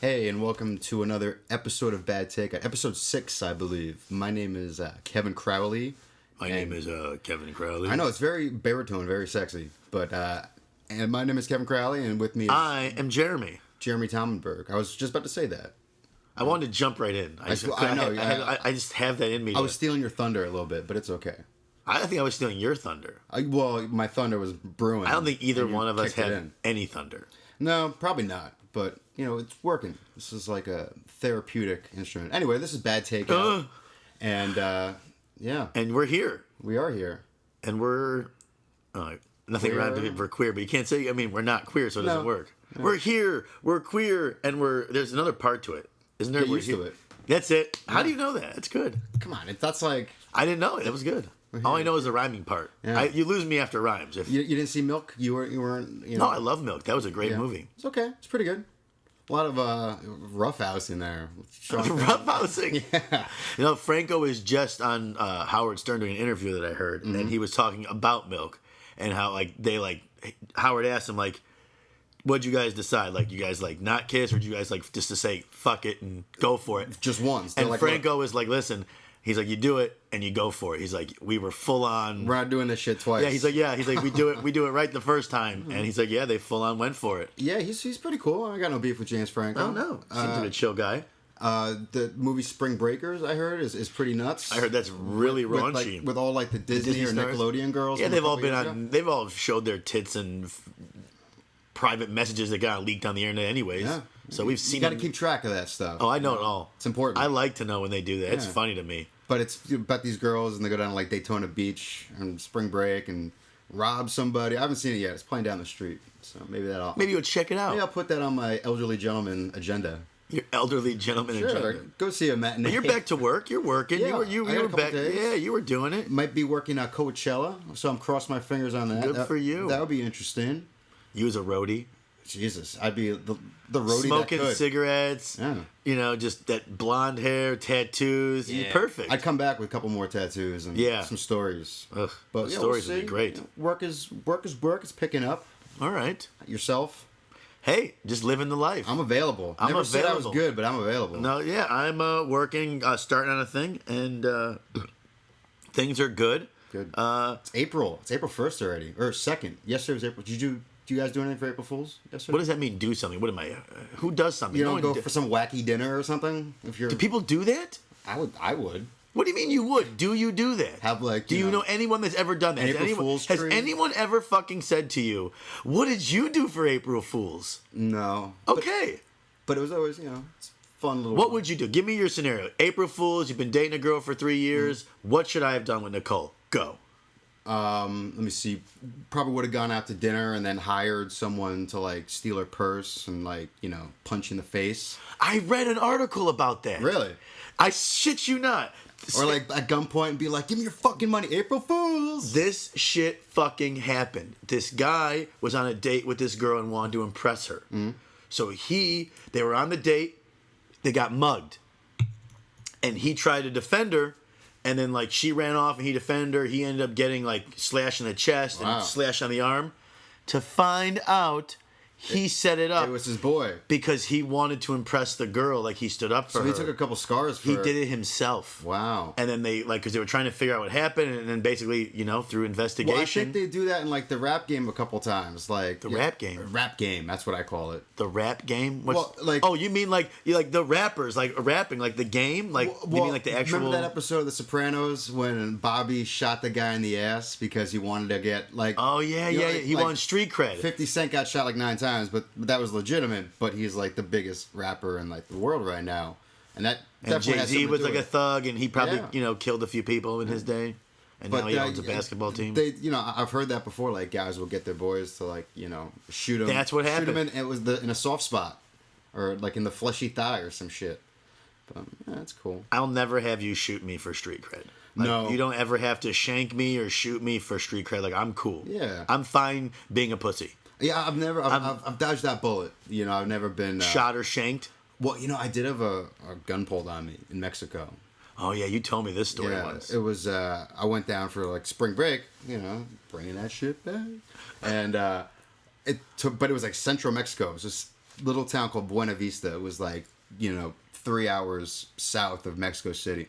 Hey, and welcome to another episode of Bad Take, episode 6, I believe. My name is Kevin Crowley. My name is Kevin Crowley. I know, it's very baritone, very sexy, but, and my name is Kevin Crowley, and with me is I am Jeremy. Jeremy Taumenberg. I was just about to say that. I wanted to jump right in. I just have that in me. I was stealing your thunder a little bit, but it's okay. I think I was stealing your thunder. Well, my thunder was brewing. I don't think either and you one of us kicked it had in. any thunder. No, probably not, but, you know, it's working. This is like a therapeutic instrument. Anyway, this is Bad Take, and, yeah, And we're here. we are here. And we're... nothing Queer. around for queer, but you can't say... I mean, we're not queer, so it doesn't No. work. We're here. We're queer. And we're... There's another part to it. Isn't there? Get We're used to here. it. That's it. How do you know that? It's good. Come on, that's like... I didn't know it. That was good. All I know is the rhyming part. Yeah. You lose me after rhymes. If You didn't see Milk? You weren't. You know. No, I love Milk. That was a great Yeah. movie. It's okay. It's pretty good. A lot of roughhouse in there. Rough housing. Yeah. You know, Franco was just on Howard Stern doing an interview that I heard, and he was talking about Milk and how Howard asked him what'd you guys decide? Like, you guys not kiss, or did you guys just to say fuck it and go for it? Just once. And They're like, Franco was like, listen. He's like, you do it and you go for it. He's like, we were full on. we're not doing this shit twice. Yeah, he's like, we do it right the first time. And he's like, yeah, they full on went for it. Yeah, he's pretty cool. I got no beef with James Franco. Oh no, seems like a chill guy. The movie Spring Breakers, I heard, is pretty nuts. I heard that's really raunchy. With all the Disney, Disney or stars? Nickelodeon girls. Yeah, from a they've all couple been years on. ago. They've all showed their tits and private messages that got leaked on the internet, anyways. Yeah. So we've You seen. got to them. keep track of that stuff. Oh, I know it all. It's important. I like to know when they do that. It's Yeah. funny to me. But it's about these girls, and they go down to Daytona Beach on spring break and rob somebody. I haven't seen it yet. It's playing down the street, so maybe that'll. Maybe you'll check it out. Maybe I'll put that on my elderly gentleman agenda. Your elderly gentleman. Sure, agenda. go see a matinee. But you're back to work. You're working. Yeah, you I got a were couple back. days. Yeah, you were doing it. Might be working at Coachella, so I'm crossing my fingers on that. Good for you. That would be interesting. You was a roadie, Jesus, I'd be the roadie smoking that could. cigarettes. Yeah. You know, just that blonde hair, tattoos. You're perfect. I'd come back with a couple more tattoos and Yeah. some stories. Ugh, But the yeah, stories we'll would be see. great. You know, work is work. It's picking up. All right. Yourself, Hey, just living the life. I'm available. I'm Never said I was available. good, but I'm available. No, yeah, I'm working, starting on a thing, and things are good. Good. It's April. It's April 1st already, or 2nd. Yesterday was April. Do you guys do anything for April Fools yesterday? What does that mean? Do something? What am I? Who does something? You No don't one go for some wacky dinner or something? If you're, Do people do that? I would. What do you mean you would? Do you do that? Have, Do you you know, know anyone that's ever done that? April Fool's has tree? anyone ever fucking said to you, "What did you do for April Fools?" No. Okay. But it was always, it's fun little. What would you do? Give me your scenario. April Fools. You've been dating a girl for 3 years. What should I have done with Nicole? Go. Let me see. Probably would have gone out to dinner and then hired someone to steal her purse and punch in the face. I read an article about that. Really? I shit you not. Or at gunpoint and be like, "Give me your fucking money, April Fools." This shit fucking happened. This guy was on a date with this girl and wanted to impress her. So they were on the date, they got mugged. And he tried to defend her, and then she ran off and he defended her. He ended up getting slashed in the chest Wow. and slashed on the arm. To find out, he set it up It was his boy. because he wanted to impress the girl. He stood up for So her. he took a couple scars for He her. did it himself. Wow. And then they because they were trying to figure out what happened, and then basically through Well, I investigation, think they do that in the rap game a couple times. The rap game? Rap game. That's what I call it. the rap game. Well, oh, you mean you the rappers rapping the game you mean the actual? Remember that episode of The Sopranos when Bobby shot the guy in the ass because he wanted to get Oh yeah, he won street cred. 50 Cent got shot 9 times, but that was legitimate. But he's the biggest rapper in the world right now, and that And definitely has Jay-Z something to was do with a it. thug, and he probably Yeah. killed a few people in his day, and now he owns a basketball team. I've heard that before. Guys will get their boys to shoot them. That's what happened. Shoot them it was in a soft spot, or in the fleshy thigh or some shit. But yeah, that's cool. I'll never have you shoot me for street cred. No. You don't ever have to shank me or shoot me for street cred. I'm cool. Yeah. I'm fine being a pussy. Yeah, I've dodged that bullet. I've never been Shot or shanked. Well, I did have a gun pulled on me in Mexico. Oh yeah, you told me this story Yeah, once. it was. I went down for spring break. Bringing that shit back, and but it was central Mexico. It was just little town called Buena Vista. It was like, 3 hours south of Mexico City.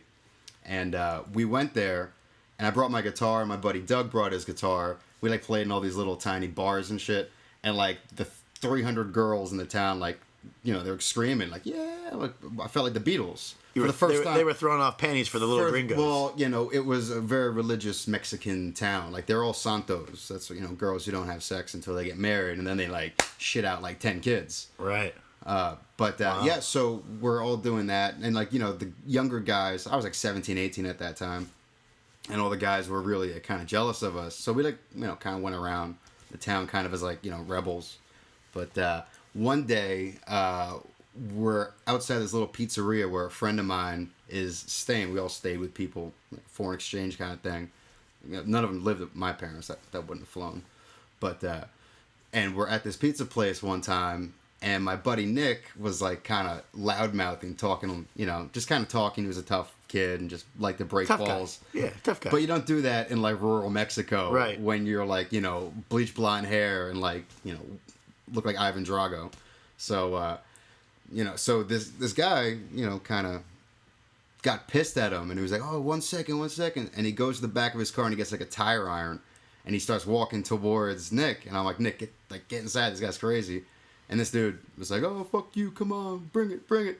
And we went there, and I brought my guitar. My buddy Doug brought his guitar. We like played in all these little tiny bars and shit. And like the 300 girls in the town, like, they were screaming like, yeah. Like, I felt like the Beatles. For the first time. They were throwing off panties for the little gringos. Well, it was a very religious Mexican town. Like, they're all santos. That's, girls who don't have sex until they get married, and then they, like, shit out, like, 10 kids. Right. Yeah, so we're all doing that. And, like, the younger guys, I was, like, 17, 18 at that time, and all the guys were really kind of jealous of us. So we, like, kind of went around the town kind of as, like, rebels. But one day, we're outside this little pizzeria where a friend of mine is staying. We all stayed with people, like foreign exchange kind of thing. None of them lived with my parents. That wouldn't have flown. But and we're at this pizza place one time, and my buddy Nick was like kind of loud mouthing, talking, just kind of talking. He was a tough kid and just liked to break balls. Yeah, tough guy. But you don't do that in like rural Mexico, right? When you're like bleach blonde hair and like look like Ivan Drago. So. So this guy, kind of got pissed at him, and he was like, "Oh, 1 second," and he goes to the back of his car and he gets like a tire iron, and he starts walking towards Nick, and I'm like, "Nick, get inside! This guy's crazy," and this dude was like, "Oh, fuck you! Come on, bring it!"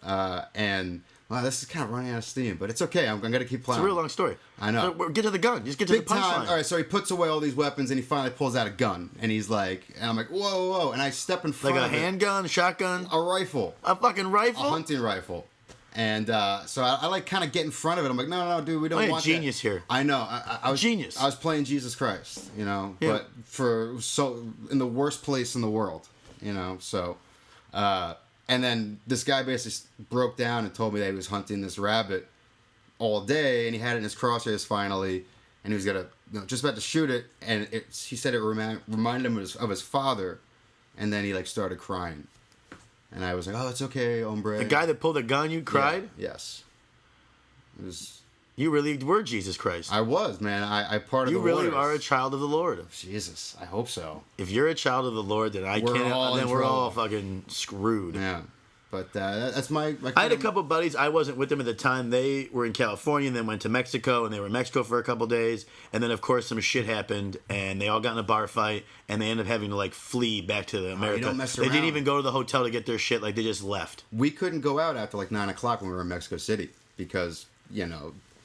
And wow, this is kind of running out of steam, but it's okay. I'm gonna keep playing. It's a real long story. I know. Get to the gun. Just get to the punchline. All right, so he puts away all these weapons, and he finally pulls out a gun, and he's like, and I'm like, whoa, and I step in front like of a handgun, a shotgun, a rifle, a fucking rifle, a hunting rifle, and so I like kind of get in front of it. I'm like, no, dude, we don't want genius that. here. I know, I was genius. I was playing Jesus Christ, Yeah. but in the worst place in the world, so. And then this guy basically broke down and told me that he was hunting this rabbit all day, and he had it in his crosshairs finally, and he was gonna, just about to shoot it, and he said it reminded him of his father, and then he like started crying, and I was like, "Oh, it's okay, hombre." The guy that pulled the gun, you cried? Yeah, yes. It was. You really were Jesus Christ. I was, man. I parted You the really waters. are a child of the Lord. Jesus, I hope so. If you're a child of the Lord, then we're all fucking screwed. Yeah. But that's my I had a couple buddies. I wasn't with them at the time. They were in California and then went to Mexico, and they were in Mexico for a couple days. And then, of course, some shit happened, and they all got in a bar fight, and they ended up having to like flee back to America. don't mess They didn't around. even go to the hotel to get their shit. Like they just left. We couldn't go out after like 9 o'clock when we were in Mexico City because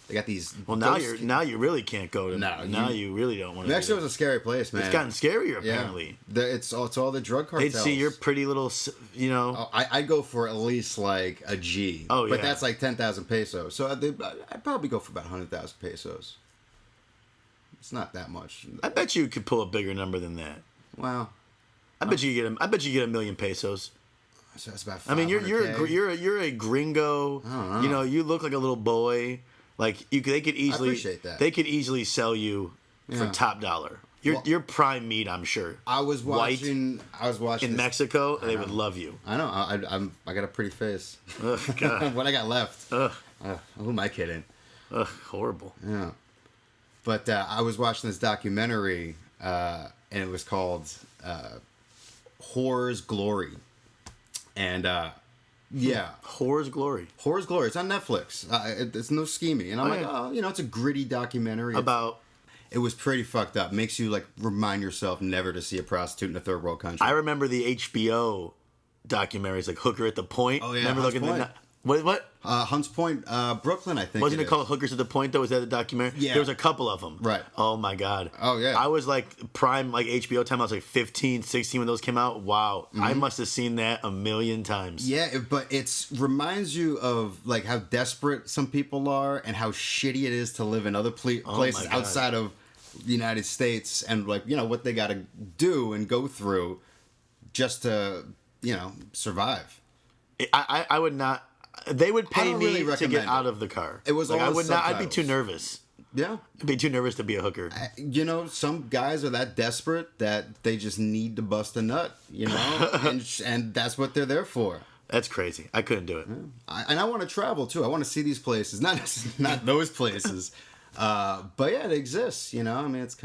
they got these. Well, now you really can't go to. No, now you really don't want to. Mexico's a scary place, man. It's gotten scarier Yeah. apparently. It's all the drug cartels. They'd see your pretty little, Oh, I'd go for at least like a G. Oh, But yeah. that's like 10,000 pesos. So I'd probably go for about 100,000 pesos. It's not that much. I bet you could pull a bigger number than that. Well, I bet you get $1 million pesos. so that's about. I mean, you're $500K. a gringo. I don't know. You look like a little boy. Like they could easily. appreciate that. They could easily sell you for Yeah. top dollar. Well- You're prime meat, I'm sure. I was watching. In Mexico, they would love you. I know. I got a pretty face. Ugh, God. What I got left? Ugh, Who am I kidding? ugh, horrible. Yeah. But I was watching this documentary, and it was called Whore's Glory. And, yeah. Whore's glory. Whore's Glory. It's on Netflix. It's no scheming. And I'm Oh, like, yeah. it's a gritty documentary. About. It was pretty fucked up. Makes you, like, remind yourself never to see a prostitute in a third world country. I remember the HBO documentaries, like Hooker at the Point. Oh, yeah, Remember Hunts looking Point. at what? Hunts Point, Brooklyn, I think. Wasn't it called Hookers at the Point, though? Was that the documentary? Yeah. There was a couple of them. Right. Oh, my God. Oh, yeah. I was like prime, like HBO time. I was like 15, 16 when those came out. Wow. I must have seen that a million times. Yeah, but it reminds you of like how desperate some people are and how shitty it is to live in other places my God. outside of the United States, and like what they got to do and go through just to survive. I would not. They would pay don't me really to recommend get it. out of the car. It was like all I the would not. I'd be subtitles. too nervous. Yeah, I'd be too nervous to be a hooker. some guys are that desperate that they just need to bust a nut, and that's what they're there for. That's crazy. I couldn't do it. I want to travel too. I want to see these places, not those places. But yeah, it exists. I mean, it's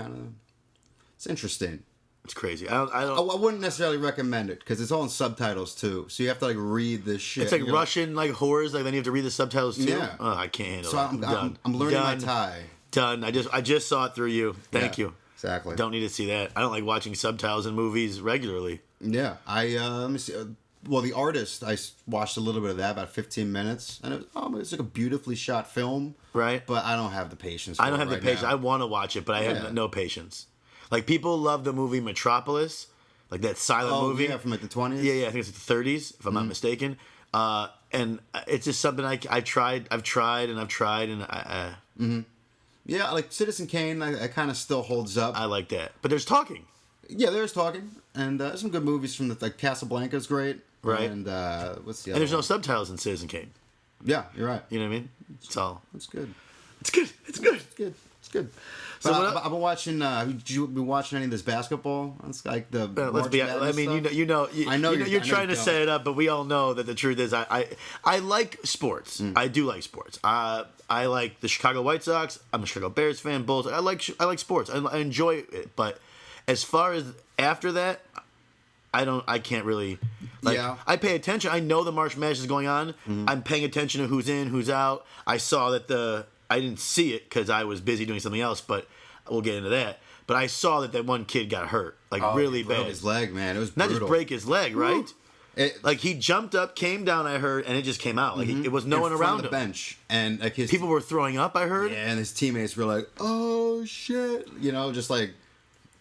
interesting. It's crazy. I don't. I wouldn't necessarily recommend it because it's all in subtitles too. So you have to like read this shit. It's like You're Russian like horrors. Like then you have to read the subtitles too. Yeah. Oh, I can't handle So that. I'm learning my Thai. Done. I just saw it through you. Thank Yeah, you. Exactly. Don't need to see that. I don't like watching subtitles in movies regularly. Yeah, let me see. Well, The Artist, watched a little bit of that, about 15 minutes, and it's like a beautifully shot film. Right. But I don't have the patience. I don't have the patience. Now. I want to watch it, but I Yeah. have no patience. Like people love the movie Metropolis, like that silent movie. Yeah, from like the 20s. Yeah, I think it's the 30s, if I'm not mistaken. And it's just something I've tried, and Yeah, like Citizen Kane, I kind of still holds up. I like that. But there's talking. Yeah, there's talking, and there's some good movies from like Casablanca's great. Right. And what's the other? And there's no one? subtitles in Citizen Kane. Yeah, you're right. You know what I mean? It's all. That's good. It's good. It's good. It's good. It's good. So But what- I've been watching. Have you been watching any of this basketball? It's like the. Let's March be. Madness I mean, stuff? I know you're trying to don't. set it up, but we all know that the truth is, I like sports. I do like sports. I like the Chicago White Sox. I'm a Chicago Bears fan. Bulls. I like sports. I enjoy it. But as far as after that, I can't really. Like, Yeah. I pay attention. I know the March Madness is going on. I'm paying attention to who's in, who's out. I saw that I didn't see it because I was busy doing something else, but we'll get into that. But I saw that one kid got hurt, like really He broke bad. his leg, man. It was Not brutal. just break his leg, right? It, Like he jumped up, came down, I heard, and it just came out. Like it was no in one front around of the him. bench, and like his People were throwing up, I heard. Yeah, and his teammates were like, "Oh shit," just like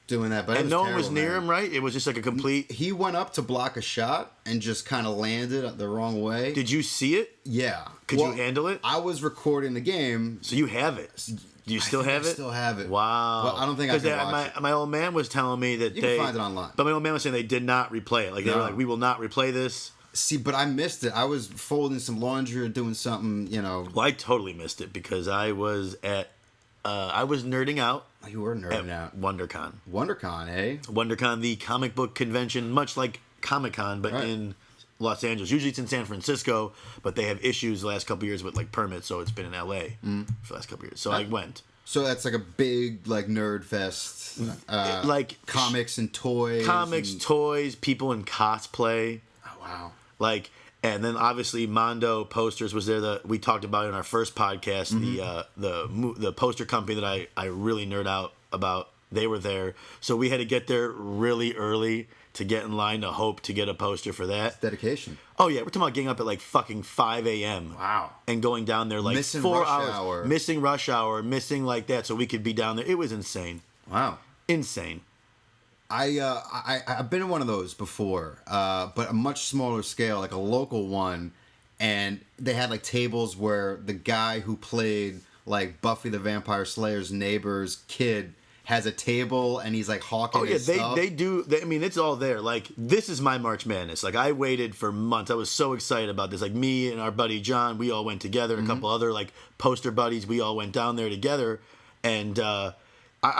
doing that. But it And was no one was terrible, near man. him, right? It was just like a complete. He went up to block a shot and just kind of landed the wrong way. Did you see it? Yeah. Could you handle it? I was recording the game. So you have it. Do you still have I it? still have it. Wow. But I don't think I can watch it. My old man was telling me that You they can find it online. But my old man was saying they did not replay it. Like they were No. like, we will not replay this. See, but I missed it. I was folding some laundry or doing something, Well, I totally missed it because I was nerding out You were nerding at out. WonderCon. WonderCon, eh? WonderCon, the comic book convention, much like Comic-Con, but Right. in Los Angeles. Usually it's in San Francisco, but they have issues the last couple of years with like permits, so it's been in LA for the last couple of years. So I went. So that's like a big like nerd fest. Like Comics and toys. comics, and- toys, people in cosplay. Oh, wow. Like, and then obviously Mondo Posters was there. That we talked about in our first podcast. The poster company that I really nerd out about. They were there, so we had to get there really early to get in line to hope to get a poster for that. Dedication. Oh yeah, we're talking about getting up at like fucking 5 a.m. Wow. And going down there like Missing 4 rush hours, hour. missing rush hour, missing like that, so we could be down there. It was insane, Wow. insane. I've been in one of those before, but a much smaller scale, like a local one, and they had like tables where the guy who played like Buffy the Vampire Slayer's neighbor's kid has a table and he's like hawking. Oh yeah, his stuff. they do. I mean, it's all there. Like this is my March Madness. Like I waited for months. I was so excited about this. Like me and our buddy John, we all went together. And a couple other like poster buddies, we all went down there together, and I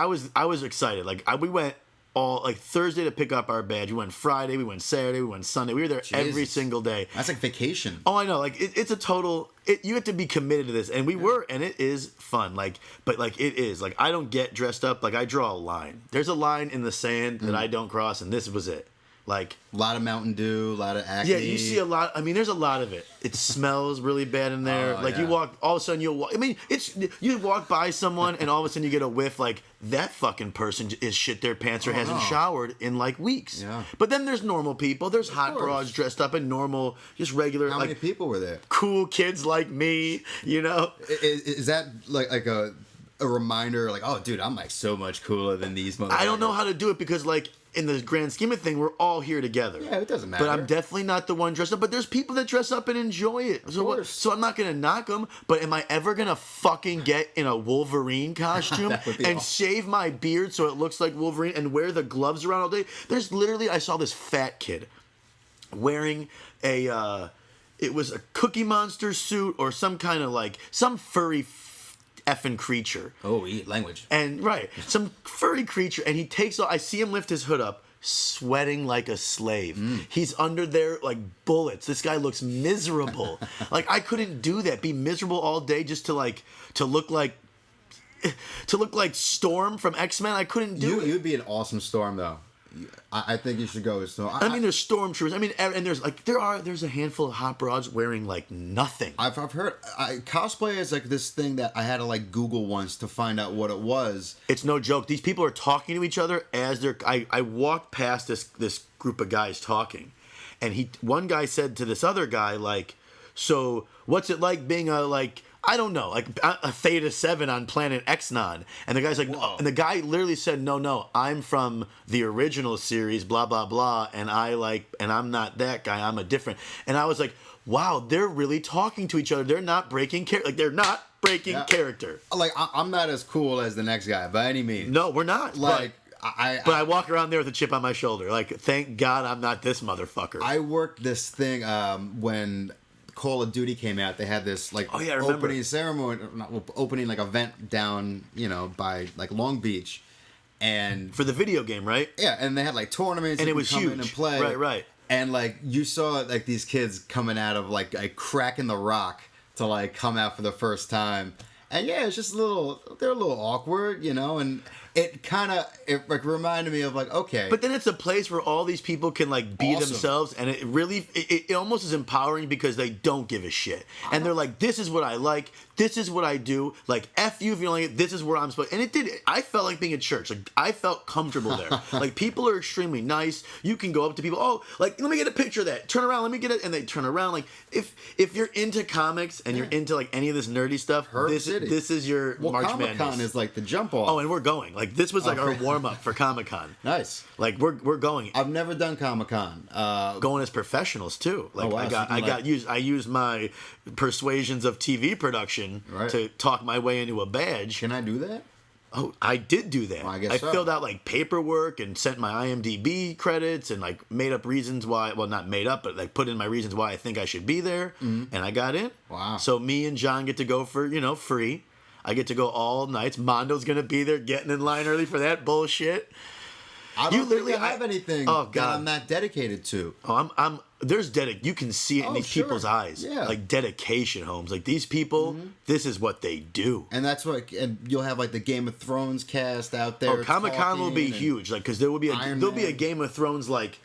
was excited. Like we went all like Thursday to pick up our badge. We went Friday, we went Saturday, we went Sunday. We were there every Jesus. single day. That's like vacation. Oh, I know. Like it's a total. You have to be committed to this, and we were, and it is fun. Like, but like it is. Like I don't get dressed up. Like I draw a line. There's a line in the sand that I don't cross, and this was it. Like A lot of Mountain Dew, a lot of acne. yeah, you see a lot. I mean, there's a lot of it. It smells really bad in there. Oh, like you yeah. walk, all of a sudden you'll walk. I mean, it's you walk by someone, and all of a sudden you get a whiff. Like that fucking person is shit their pants or hasn't no. showered in like weeks. Yeah. But then there's normal people. There's hot course. broads dressed up in normal, just regular, How like many people were there? cool kids like me. You know. Is that like a reminder? Like, oh, dude, I'm like so much cooler than these motherfuckers. I don't know how to do it because, like, in the grand scheme of thing, we're all here together. Yeah, it doesn't matter. But I'm definitely not the one dressed up. But there's people that dress up and enjoy it. So course. so I'm not gonna knock them. But am I ever gonna fucking get in a Wolverine costume That would be and awesome. shave my beard so it looks like Wolverine and wear the gloves around all day? There's literally, I saw this fat kid wearing a. It was a Cookie Monster suit or some kind of like some furry effing creature. Oh, language. And right, some furry creature, and he takes off. I see him lift his hood up, sweating like a slave. He's under there like bullets. This guy looks miserable. Like I couldn't do that. Be miserable all day just to look like Storm from X-Men. I couldn't do it. You'd be an awesome Storm though. I think you should go. So I mean, there's stormtroopers. I mean, and there's a handful of hot broads wearing like nothing. I've heard cosplay is like this thing that I had to like Google once to find out what it was. It's no joke. These people are talking to each other as they're. I walked past this group of guys talking, and one guy said to this other guy like, "So what's it like being a like?" I don't know, like a Theta 7 on planet Exnon. And the guy's like, Whoa. and the guy literally said, no, I'm from the original series, blah, blah, blah. And I'm not that guy, I'm a different. And I was like, wow, they're really talking to each other. They're not breaking character. Like, they're not breaking character. Like, I'm not as cool as the next guy by any means. No, we're not. Like, but I walk around there with a chip on my shoulder. Like, thank God I'm not this motherfucker. I worked this thing when Call of Duty came out. They had this like opening ceremony, not opening like event down, by like Long Beach, and for the video game, right? Yeah, and they had like tournaments, and it was come huge. in and play, right. And like you saw like these kids coming out of like cracking the rock to like come out for the first time, and yeah, it's just they're a little awkward, and it kind of like reminded me of like, okay. But then it's a place where all these people can like be themselves, and it really it almost is empowering because they don't give a shit, and they're like, this is what I like, this is what I do, like F you if you don't like it, this is where I'm supposed. And it did. I felt like being at church. Like I felt comfortable there. Like people are extremely nice. You can go up to people. Oh, like let me get a picture of that. Turn around. Let me get it. And they turn around. Like if you're into comics and you're into like any of this nerdy stuff, this is your March Madness. Comic-Con is like the jump off. Oh, and we're going. Like this was like our warm up for Comic-Con. Nice. Like we're going. I've never done Comic-Con. Going as professionals too. Like wow, I used my persuasions of TV production to talk my way into a badge. Can I do that? Oh, I did do that. Well, I guess I so. filled out like paperwork and sent my IMDb credits and like made up reasons why. Well, not made up, but like put in my reasons why I think I should be there, and I got in. Wow. So me and John get to go for free. I get to go all nights. Mondo's gonna be there, getting in line early for that bullshit. I don't think I have anything that I'm not dedicated to. Oh, I'm. There's you can see it in these people's eyes. Yeah. Like dedication, Holmes. Like these people, this is what they do. And that's what. And you'll have like the Game of Thrones cast out there. Oh, Comic-Con will be huge. Like because there will be a Game of Thrones like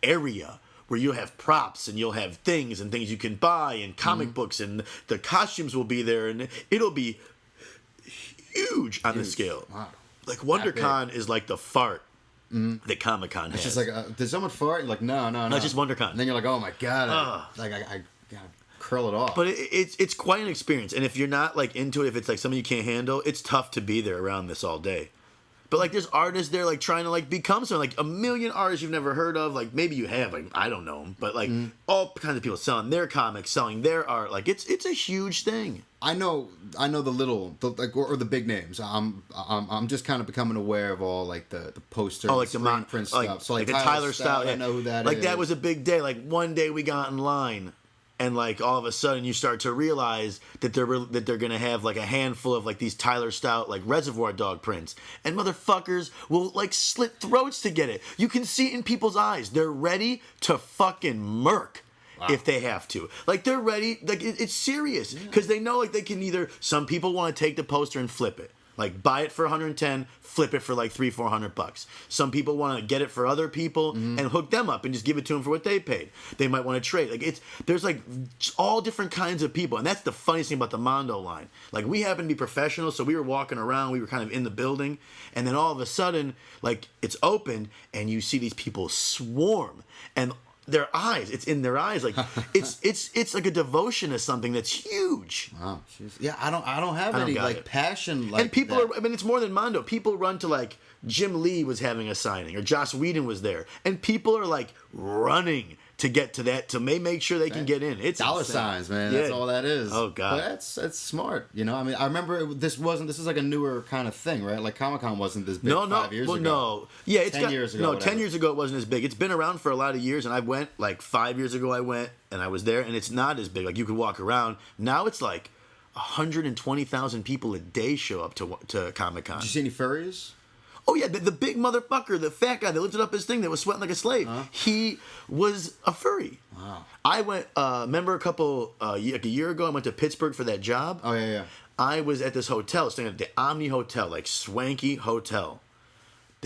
area where you'll have props and you'll have things you can buy and comic books and the costumes will be there and it'll be huge on the scale. Wow. Like WonderCon is like the fart that Comic-Con has. It's just like, did someone fart? You're like, no. It's just WonderCon. And then you're like, oh my god, I gotta curl it off. But it's quite an experience, and if you're not like into it, if it's like something you can't handle, it's tough to be there around this all day. But like, there's artists there like trying to like become something, like a million artists you've never heard of. Like maybe you have, like I don't know them, but like all kinds of people selling their comics, selling their art. Like it's a huge thing. I know the big names. I'm just kind of becoming aware of all like the posters, like the print like, stuff. So like the Tyler Stout, I know who that is. Like that was a big day. Like one day we got in line, and like all of a sudden you start to realize that they're gonna have like a handful of like these Tyler Stout like Reservoir Dog prints, and motherfuckers will like slit throats to get it. You can see it in people's eyes. They're ready to fucking murk. Wow. If they have to, like they're ready, like it's serious because they know like they can either. Some people want to take the poster and flip it, like buy it for 110, flip it for like $300-400. Some people want to get it for other people and hook them up and just give it to them for what they paid. They might want to trade. Like there's like all different kinds of people, and that's the funniest thing about the Mondo line. Like we happen to be professionals, so we were walking around, we were kind of in the building, and then all of a sudden, like it's open, and you see these people swarm and. Their eyes, it's in their eyes, like it's like a devotion to something that's huge. Wow, yeah, I don't have any like passion like. And people are, I mean, it's more than Mondo. People run to like Jim Lee was having a signing or Joss Whedon was there, and people are like running to get to that to make sure they can get in. It's dollar insane. signs, man. That's all that is. Oh god, but that's smart. I mean, I remember this is like a newer kind of thing, right? Like Comic-Con wasn't this big 5 years ago. No, yeah, it's 10 years ago. No, 10 years ago it wasn't as big. It's been around for a lot of years, and I went like 5 years ago. I went and I was there, and it's not as big. Like you could walk around. Now it's like 120,000 people a day show up to Comic-Con. Did you see any furries? Oh yeah, the big motherfucker, the fat guy that lifted up his thing that was sweating like a slave. He was a furry. Wow. I went. Remember like a year ago, I went to Pittsburgh for that job. Oh yeah. I was at this hotel, staying at the Omni Hotel, like swanky hotel.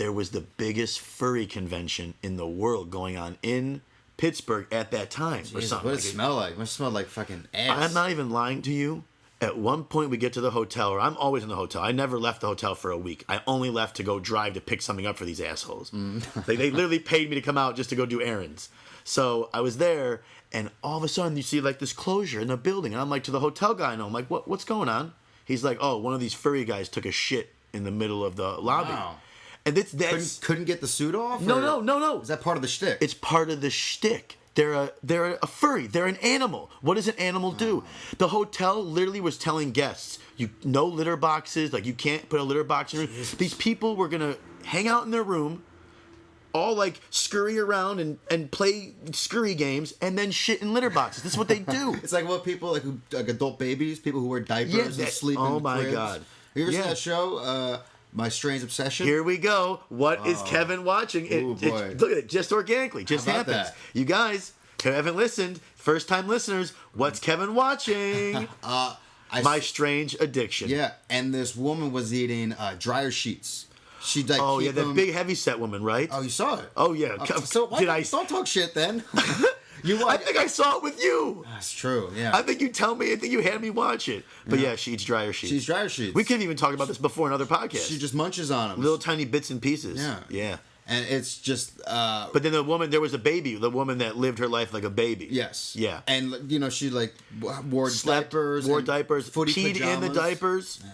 there was the biggest furry convention in the world going on in Pittsburgh at that time. Or Jesus, something. what does it smell like? It must smell like fucking ass. I'm not even lying to you. At one point, we get to the hotel, or I'm always in the hotel. I never left the hotel for a week. I only left to go drive to pick something up for these assholes. They literally paid me to come out just to go do errands. So I was there, and all of a sudden, you see like this closure in the building. And I'm like to the hotel guy, and I'm like, what's going on? He's like, oh, one of these furry guys took a shit in the middle of the lobby. Wow. And that's couldn't get the suit off? No. Is that part of the shtick? It's part of the shtick. They're a furry. They're an animal. What does an animal do? The hotel literally was telling guests, no litter boxes. Like, you can't put a litter box in your room. These people were going to hang out in their room, all like scurry around and play scurry games, and then shit in litter boxes. That's what they do. It's like what people, like adult babies, people who wear diapers and sleep in oh my cribs. God. Have you ever Yeah. seen that show, My Strange Obsession? Here we go. What is Kevin watching? Ooh, boy. Look at it. Just organically. Just How about happens. that? You guys who haven't listened, first time listeners, what's Kevin watching? My Strange Addiction. Yeah, and this woman was eating dryer sheets. She'd like Oh, keep yeah, that them- big heavy set woman, right? Oh, you saw it? Oh, yeah. So why, Did I? don't talk shit then. I think I saw it with you. That's true. Yeah. I think you tell me. I think you had me watch it. But yeah, she eats dryer sheets. She's dryer sheets. We couldn't even talk about this before in other podcasts. She just munches on them. Little tiny bits and pieces. Yeah. Yeah. And it's just. But then there was a baby, the woman that lived her life like a baby. Yes. Yeah. And she like wore diapers. wore and diapers, footy peed in the pajamas. diapers. Yeah,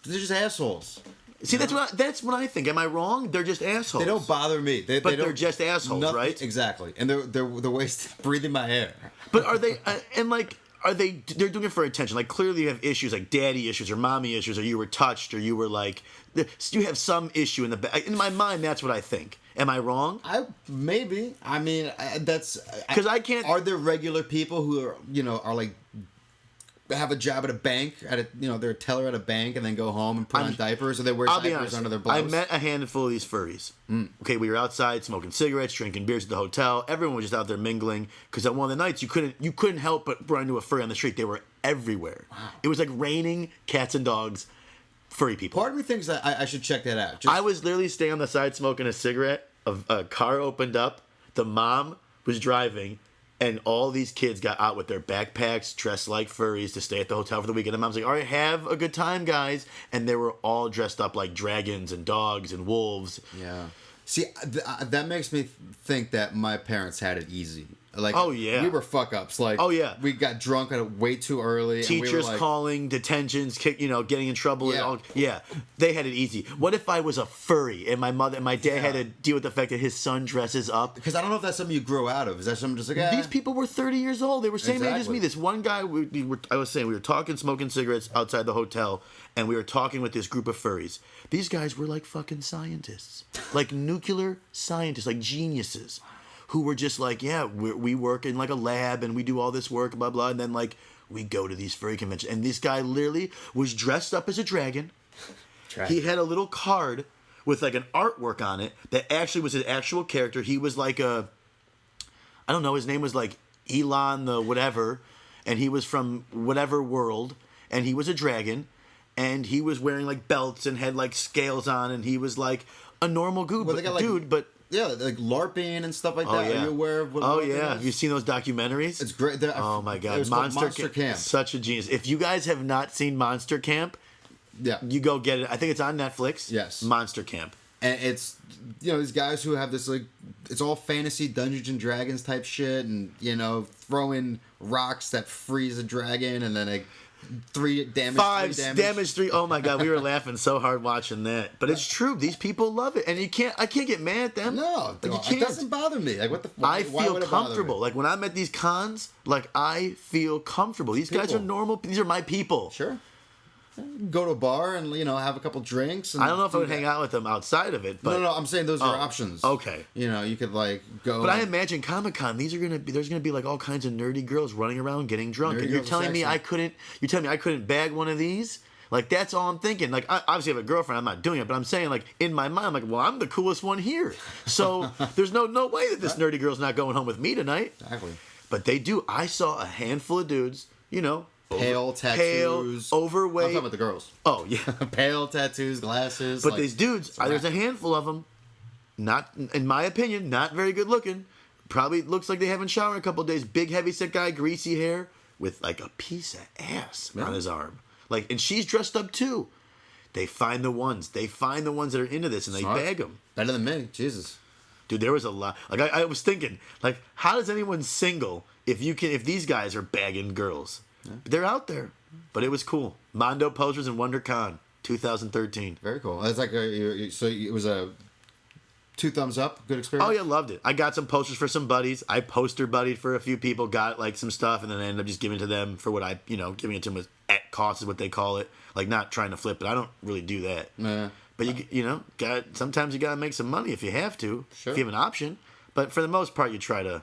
they're just assholes. See, that's what I think. Am I wrong? They're just assholes. They don't bother me. They But don't, they're just assholes, right? Exactly. And they're wasting breathing my hair. But are they they're doing it for attention? Like, clearly you have issues like daddy issues or mommy issues, or you were touched, or you were like, you have some issue in the back. In my mind, that's what I think. Am I wrong? Maybe. I mean, that's Because I can't. Are there regular people who are like have a job at a bank they're a teller at a bank and then go home and put on diapers, or they wear I'll be diapers honest. under their blouse? I met a handful of these furries. Okay, we were outside smoking cigarettes, drinking beers at the hotel. Everyone was just out there mingling. Because on one of the nights, you couldn't help but run into a furry on the street. They were everywhere. Wow. It was like raining cats and dogs, furry people. Part of me thinks that I should check that out. I was literally staying on the side smoking a cigarette. A car opened up. The mom was driving. And all these kids got out with their backpacks, dressed like furries, to stay at the hotel for the weekend. And mom's like, all right, have a good time, guys. And they were all dressed up like dragons and dogs and wolves. Yeah. See, that makes me think that my parents had it easy. Like, oh, yeah. We were fuck ups. Like, oh, yeah. We got drunk way too early. Teachers and we were like, calling, detentions, getting in trouble. Yeah. Yeah, they had it easy. What if I was a furry and my dad had to deal with the fact that his son dresses up? Because I don't know if that's something you grow out of. Is that something just like, These people were 30 years old. They were same age as Exactly. me. This one guy, I was saying, we were talking, smoking cigarettes outside the hotel, and we were talking with this group of furries. These guys were like fucking scientists. Like nuclear scientists, like geniuses. Who were just like, yeah, we work in like a lab and we do all this work, blah, blah. And then like we go to these furry conventions. And this guy literally was dressed up as a dragon. He had a little card with like an artwork on it that actually was his actual character. He was like I don't know, his name was like Elon the whatever. And he was from whatever world. And he was a dragon. And he was wearing like belts and had like scales on. And he was like a normal dude, but... Yeah, like LARPing and stuff like Oh, that. yeah. Are you aware of what Oh, LARPing yeah. is? You've seen those documentaries? It's great. Oh, my God. It was called Monster Camp. Such a genius. If you guys have not seen Monster Camp, Yeah. you go get it. I think it's on Netflix. Yes. Monster Camp. And it's, these guys who have this, like, it's all fantasy Dungeons and Dragons type shit, and, throwing rocks that freeze a dragon, and then, like, 3 damage. 5 3 damage 3. Oh, my God. We were laughing so hard watching that. But it's true. These people love it. And I can't get mad at them. No, Like, you it can't. doesn't bother me. Like, what the fuck? I feel comfortable. Like, when I'm at these cons, like, I feel comfortable. These guys are People. normal. These are my people. Sure. Go to a bar and, have a couple drinks. And I don't know if I would that. hang out with them outside of it. But No, I'm saying those are options. okay. You could, like, go. But I imagine Comic-Con, there's gonna be like all kinds of nerdy girls running around getting drunk. Nerdy And you're girls are telling me sexy. I couldn't bag one of these? Like, that's all I'm thinking. Like, I obviously have a girlfriend, I'm not doing it, but I'm saying, like, in my mind, I'm like, well, I'm the coolest one here. So there's no way that this nerdy girl's not going home with me tonight. Exactly. But they do. I saw a handful of dudes, pale tattoos, overweight. I'm talking about the girls. Oh yeah, Pale tattoos, glasses. but like, these dudes, there's a handful of them. Not, in my opinion, not very good looking. Probably looks like they haven't showered in a couple of days. Big, heavy-set guy, greasy hair, with like a piece of ass on his arm. Like, and she's dressed up too. They find the ones. They find the ones that are into this, and Smart. they bag them. Better than me, Jesus. Dude, there was a lot. Like, I was thinking, like, how does anyone single if these guys are bagging girls? Yeah. They're out there. But it was cool. Mondo Posters and WonderCon, 2013. Very cool. It's like so it was a 2 thumbs up, good experience. Oh yeah, loved it. I got some posters for some buddies. I poster buddied for a few people, got like some stuff, and then I ended up just giving it to them for what giving it to them at cost is what they call it. Like not trying to flip it. I don't really do that. Yeah. But sometimes you gotta make some money if you have to, Sure. if you have an option. But for the most part, you try to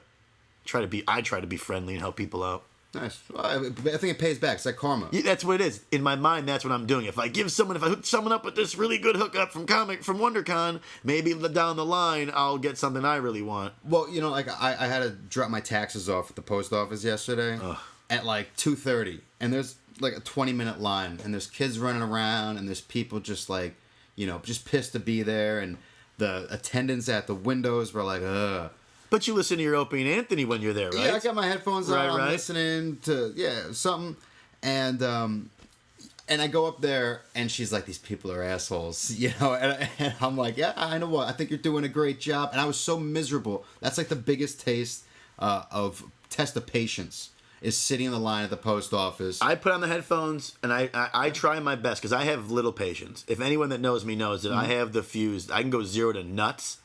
be friendly and help people out. Nice. Well, I think it pays back. It's like karma. Yeah, that's what it is. In my mind, that's what I'm doing. If I hook someone up with this really good hookup from WonderCon, maybe down the line I'll get something I really want. Well, like I had to drop my taxes off at the post office yesterday at like 2:30, and there's like a 20-minute line, and there's kids running around, and there's people just like, just pissed to be there, and the attendants at the windows were like, ugh. But you listen to your Opie and Anthony when you're there, right? Yeah, I got my headphones on. Right. I'm listening to something, and I go up there, and she's like, "These people are assholes," and I'm like, "Yeah, I know what. I think you're doing a great job." And I was so miserable. That's like the biggest test of patience is sitting in the line at the post office. I put on the headphones, and I try my best because I have little patience. If anyone that knows me knows that I have the fuse, I can go 0 to nuts.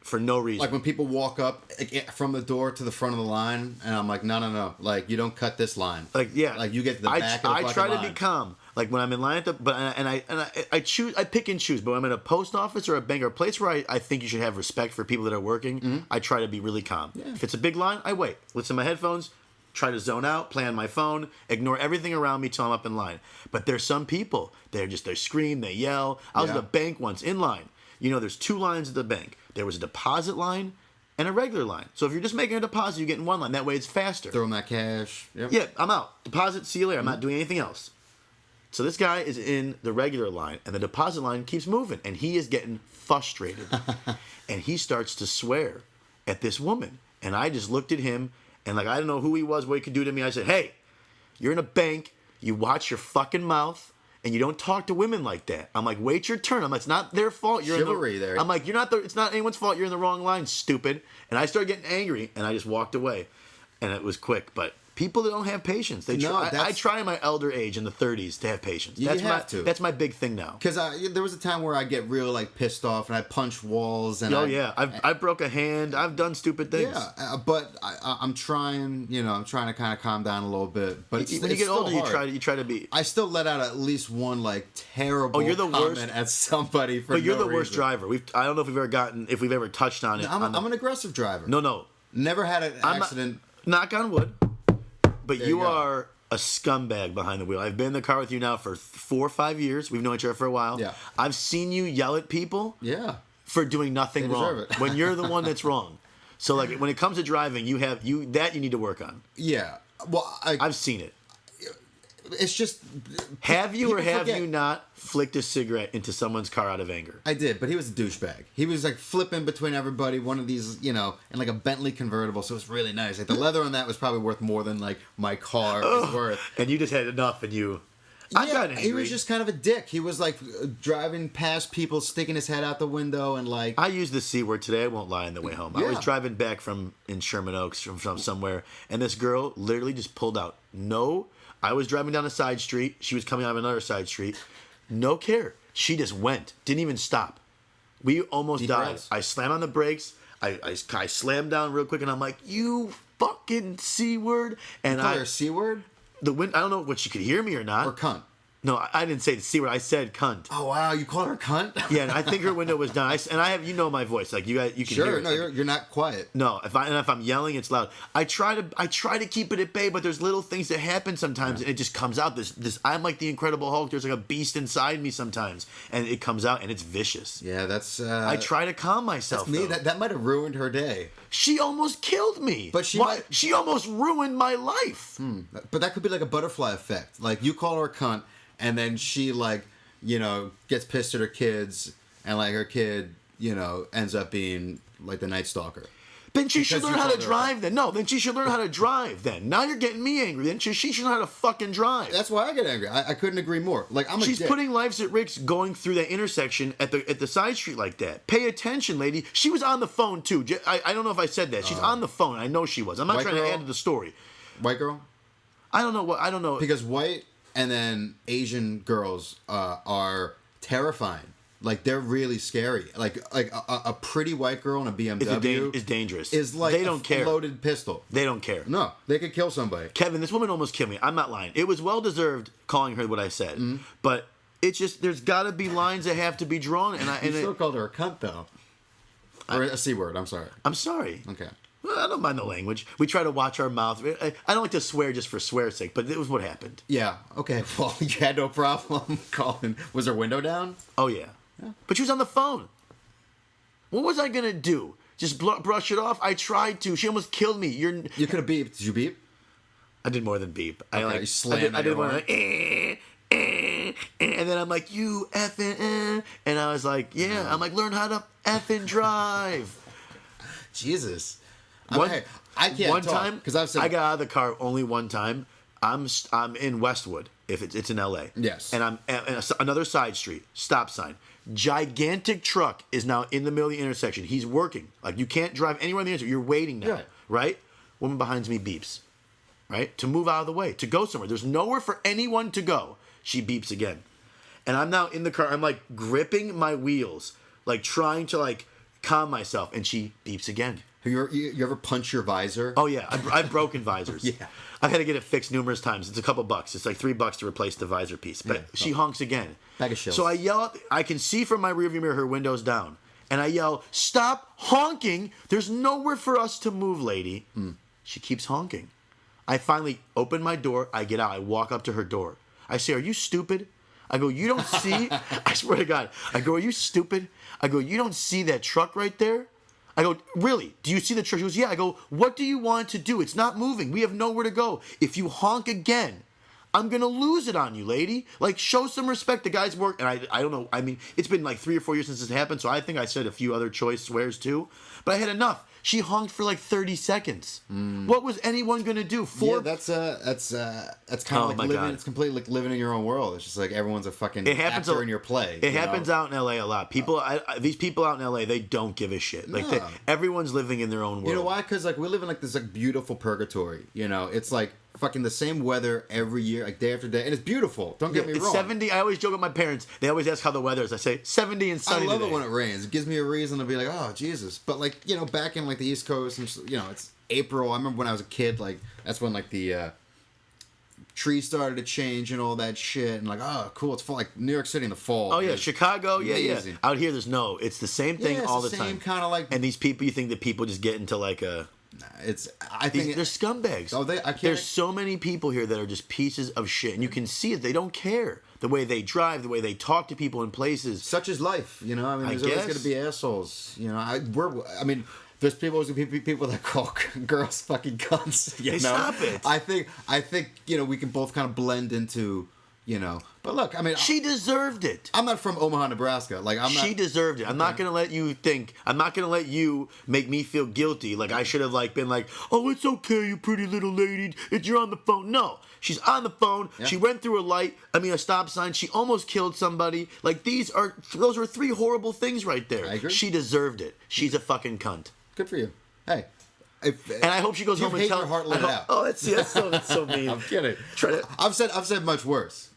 For no reason. Like when people walk up from the door to the front of the line, and I'm like, no. Like, you don't cut this line. Like, yeah. Like, you get to the back of the fucking I try line. to be calm. Like when I'm in line I pick and choose. But when I'm in a post office or a bank or a place where I think you should have respect for people that are working, I try to be really calm. Yeah. If it's a big line, I wait. Listen to my headphones, try to zone out, play on my phone, ignore everything around me till I'm up in line. But there's some people, they scream, they yell. I was at a bank once in line. There's 2 lines at the bank. There was a deposit line and a regular line. So if you're just making a deposit, you get in one line. That way it's faster. Throw them that cash. Yep. Yeah, I'm out. Deposit, see you later. I'm not doing anything else. So this guy is in the regular line, and the deposit line keeps moving, and he is getting frustrated. And he starts to swear at this woman. And I just looked at him, and like I don't know who he was, what he could do to me. I said, hey, you're in a bank. You watch your fucking mouth. And you don't talk to women like that. I'm like, wait your turn. I'm like, it's not their fault. You're Chivalry in there. I'm like, it's not anyone's fault. You're in the wrong line, stupid. And I started getting angry, and I just walked away. And it was quick. But people that don't have patience, I try in my elder age in the 30s to have patience. You have to. That's my big thing now. Because there was a time where I get real like pissed off, and I punch walls. And I broke a hand. I've done stupid things. Yeah, but I'm trying. I'm trying to kind of calm down a little bit. But when you get older, you try to be. I still let out at least one like terrible. You're the comment worst at somebody for. But you're no the worst reason. driver. I don't know if we've ever touched on it. I'm an aggressive driver. No. Never had an accident. Knock on wood. But There you you go. are a scumbag behind the wheel. I've been in the car with you now for 4 or 5 years. We've known each other for a while. Yeah. I've seen you yell at people Yeah. for doing nothing They deserve wrong. it. When you're the one that's wrong. So like when it comes to driving, you need to work on. Yeah. Well, I've seen it. it's just. Have you or people have forget. you not flicked a cigarette into someone's car out of anger? I did, but he was a douchebag. He was like flipping between everybody. One of these, in like a Bentley convertible, so it was really nice. Like the leather on that was probably worth more than like my car is worth. And you just had enough, and you. I got angry. He was just kind of a dick. He was like driving past people, sticking his head out the window, and like. I used the C word today. I won't lie on the way home. I was Yeah. driving back in Sherman Oaks from somewhere, and this girl literally just pulled out. No, I was driving down a side street. She was coming out of another side street. No care. She just went. Didn't even stop. We almost Deep died. breaths. I slammed on the brakes. I slammed down real quick, and I'm like, you fucking C word. And Call her a C word the wind. I don't know what she could hear me or not. or cunt. No, I didn't say the C word. I said cunt. Oh wow, you called her a cunt? Yeah, and I think her window was down. I have, you know my voice. Like you can hear Sure, it. no, you're not quiet. No, if I'm yelling, it's loud. I try to keep it at bay, but there's little things that happen sometimes, and it just comes out. This I'm like the Incredible Hulk. There's like a beast inside me sometimes, and it comes out, and it's vicious. Yeah, that's. I try to calm myself. Me, though. that might have ruined her day. She almost killed me. But she almost ruined my life. But that could be like a butterfly effect. Like you call her a cunt, and then she like, gets pissed at her kids, and like her kid, ends up being like the Night Stalker. Then she should Because learn you how to called her a drive then. No, then she should learn how to drive then. Now you're getting me angry. Then she should learn how to fucking drive. That's why I get angry. I couldn't agree more. Like She's dick. putting lives at risk going through that intersection at the side street like that. Pay attention, lady. She was on the phone too. I don't know if I said that. She's on the phone. I know she was. I'm not White trying girl? to add to the story. White girl? I don't know. Because white and then Asian girls are terrifying. Like they're really scary. Like a pretty white girl in a BMW is dangerous. Is like they don't care. Loaded pistol. They don't care. No, they could kill somebody. Kevin, this woman almost killed me. I'm not lying. It was well deserved calling her what I said, but it's just there's got to be lines that have to be drawn, You still called her a cunt though, or a C word. I'm sorry. I'm sorry. Okay. Well, I don't mind the language. We try to watch our mouth. I don't like to swear just for swear's sake, but it was what happened. Yeah. Okay. Well, you had no problem calling. Was her window down? Oh yeah. But she was on the phone. What was I gonna do? Just brush it off? I tried to. She almost killed me. You could have beeped. Did you beep? I did more than beep. Okay, you slammed I did your more horn. like, and then I'm like, you effing, and I was like, yeah. I'm like, learn how to effing drive. Jesus. One- I can't one talk, time, because I've said I got out of the car only one time. I'm in Westwood, if it's in L.A. Yes. And I'm at another side street, stop sign. Gigantic truck is now in the middle of the intersection. He's working. Like you can't drive anywhere in the intersection. You're waiting now, Yeah. right? Woman behind me beeps, right? To move out of the way, to go somewhere. There's nowhere for anyone to go. She beeps again. And I'm now in the car. I'm like gripping my wheels, like trying to like calm myself. And she beeps again. You ever punch your visor? Oh yeah, I've broken visors. Yeah. I've had to get it fixed numerous times. It's a couple bucks. It's like $3 to replace the visor piece. But Yeah. she honks again. Bag of shills. So I yell. I can see from my rearview mirror her window's down, and I yell, "Stop honking! There's nowhere for us to move, lady." She keeps honking. I finally open my door. I get out. I walk up to her door. I say, "Are you stupid?" I go, "You don't see?" I swear to God. I go, "Are you stupid?" I go, "You don't see that truck right there?" I go, "Really? Do you see the truck?" She goes, "Yeah." I go, "What do you want to do? It's not moving. We have nowhere to go. If you honk again, I'm going to lose it on you, lady. Like, show some respect. The guy's work." And I don't know. I mean, it's been like 3 or 4 years since this happened, so I think I said a few other choice swears too. But I had enough. She honked for like 30 seconds. What was anyone going to do? Yeah, that's kind of like my living. God. It's completely like living in your own world. It's just like everyone's a fucking happens actor in your play. It happens out in LA a lot. People, these people out in LA, they don't give a shit. Like No. everyone's living in their own world. You know why? Because like we live in like this like beautiful purgatory. It's like fucking the same weather every year, like day after day, and it's beautiful. Don't get me It's wrong. 70. I always joke with my parents. They always ask how the weather is. I say 70 and sunny I love today. it when it rains. It gives me a reason to be like, oh Jesus. But like back in like the East Coast, and it's April. I remember when I was a kid, like that's when like the trees started to change and all that shit, and like oh cool, it's fall. Like New York City in the fall. Oh yeah, is Chicago. Yeah. amazing. Out here, there's no. It's the same thing Yeah, it's all the the same time. kind of like. And these people, you think that people just get into like a. I think They're scumbags. Oh, I can't. There's so many people here that are just pieces of shit, and you can see it. They don't care the way they drive, the way they talk to people in places. Such is life, I mean, there's always guess. going to be assholes. There's people that call girls fucking cunts. You Hey, know? stop it. I think we can both kind of blend into. But look, I mean, She deserved it. I'm not from Omaha, Nebraska. Like I'm not. She deserved it. I'm not gonna let you think. I'm not gonna let you make me feel guilty. Like I should have like been like, oh, it's okay, you pretty little lady. You're on the phone. No, she's on the phone. Yeah. She went through a stop sign. She almost killed somebody. Like those are 3 horrible things right there. I agree. She deserved it. She's a fucking cunt. Good for you. Hey. And I hope she goes You home and hate tells. your heart, let it out. Oh, that's so mean. I'm kidding. Try to. I've said much worse.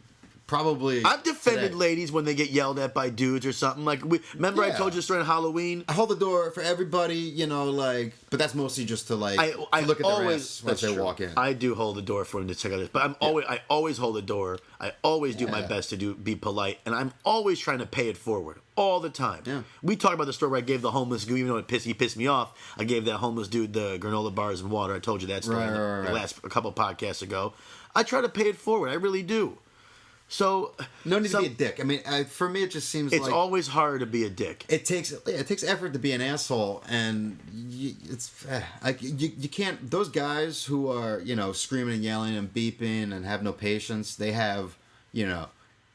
probably. I've defended today. ladies when they get yelled at by dudes or something. Like, remember I Yeah. told you this during Halloween? I hold the door for everybody, you know, like, but that's mostly just to like I to look at their always ass once they that's true. walk in. I do hold the door for them to check out this, but I always hold the door. I always do my Yeah. best to be polite, and I'm always trying to pay it forward all the time. Yeah. We talked about the story where I gave the homeless dude, even though he pissed me off. I gave that homeless dude the granola bars and water. I told you that story Right. a couple podcasts ago. I try to pay it forward. I really do. So No need to be a dick. I mean, for me, it just seems it's like always hard to be a dick. it takes effort to be an asshole, and it's like you can't. Those guys who are screaming and yelling and beeping and have no patience, they have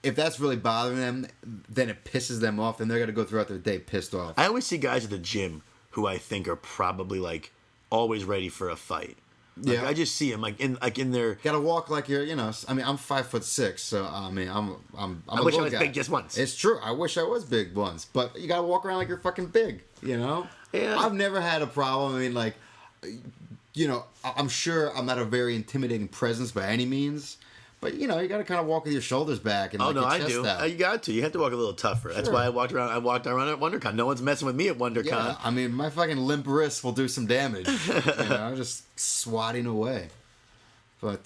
if that's really bothering them, then it pisses them off, and they're gonna go throughout their day pissed off. I always see guys at the gym who I think are probably like always ready for a fight. Like, Yeah. I just see them like in their. Gotta walk like you're, I mean, I'm 5'6", so I mean, I'm I a wish I little was guy. big just once. It's true. I wish I was big once, but you gotta walk around like you're fucking big. Yeah. I've never had a problem. I mean, like, I'm sure I'm not a very intimidating presence by any means, but you gotta kind of walk with your shoulders back and Oh like, no, your I chest do. out. You got to. You have to walk a little tougher. That's Sure. why I walked around at WonderCon. No one's messing with me at WonderCon. Yeah, I mean, my fucking limp wrist will do some damage. Just swatting away. But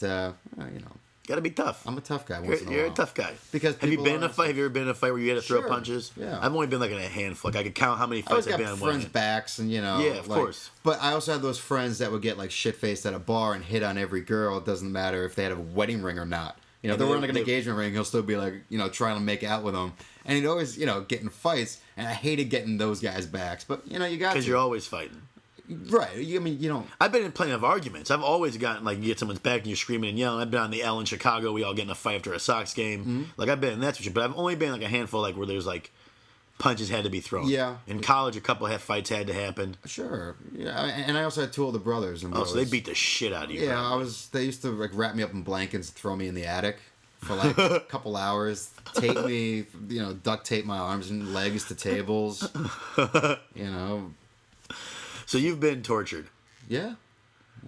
Got to be tough. I'm a tough guy. Once in a You're a while. tough guy. Because have you people been in are- a fight? Have you ever been in a fight where you had to throw Sure. punches? Yeah. I've only been like in a handful. Like I could count how many I always fights I've got been in one friends' hand. backs, and Yeah, of course. But I also had those friends that would get like shit faced at a bar and hit on every girl. It doesn't matter if they had a wedding ring or not. If And they were they- wearing like an they- engagement ring, he'll still be like, trying to make out with them. And he'd always, get in fights. And I hated getting those guys' backs. But you got Because to. you're always fighting. Right. I mean, you don't. I've been in plenty of arguments. I've always gotten like you get someone's back and you're screaming and yelling. I've been on the L in Chicago. We all get in a fight after a Sox game. Mm-hmm. Like I've been in that situation, but I've only been like a handful like where there's like punches had to be thrown. Yeah. In college, a couple of fights had to happen. Sure. Yeah. And I also had two older brothers. And we Oh, so they always- beat the shit out of you. Yeah, probably. They used to like wrap me up in blankets, and throw me in the attic for like a couple hours, tape me, duct tape my arms and legs to tables. So you've been tortured. Yeah.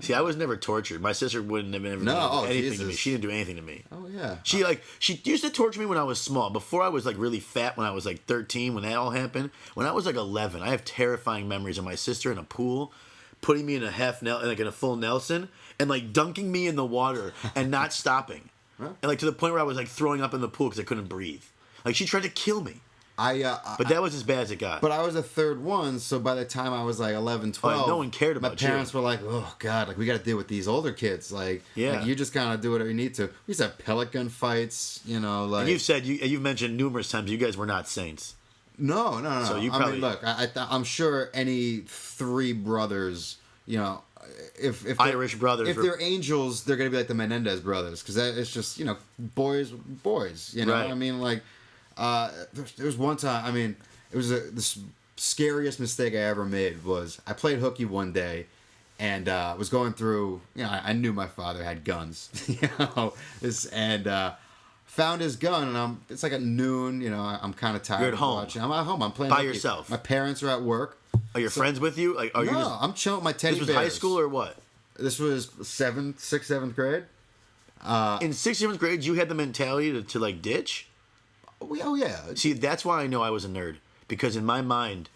See, I was never tortured. My sister wouldn't have ever No, done oh, anything to me. Jesus. She didn't do anything to me. Oh yeah. She used to torture me when I was small. Before I was like really fat, when I was like 13, when that all happened. When I was like 11, I have terrifying memories of my sister in a pool, putting me in a in a full Nelson, and like dunking me in the water and not stopping, and like to the point where I was like throwing up in the pool because I couldn't breathe. Like she tried to kill me, but that was as bad as it got. But I was the third one, so by the time I was like 11, 12, no one cared about my parents you. were like, "Oh God, like we got to deal with these older kids. Like, Yeah. like, you just kind of do whatever you need to." We used to have pellet gun fights, like. And you've mentioned numerous times you guys were not saints. No. So you I probably- mean, look, I'm sure any three brothers, if they're- Irish brothers if were- they're angels, they're gonna be like the Menendez brothers, because it's just boys. Right. I mean, like, there was one time. I mean, it was the scariest mistake I ever made was I played hooky one day. And was going through, I knew my father had guns, found his gun, and it's like at noon, I'm kind of tired. You're at of home. watching. I'm at home. I'm playing By hooky. yourself. My parents are at work. Are your friends with you? Like, are you No, just, I'm chilling with my teddy this was bears. high school or what? This was 6th, 7th grade. In 6th, 7th grade, you had the mentality to like ditch? Oh yeah. See, that's why I know I was a nerd. Because in my mind,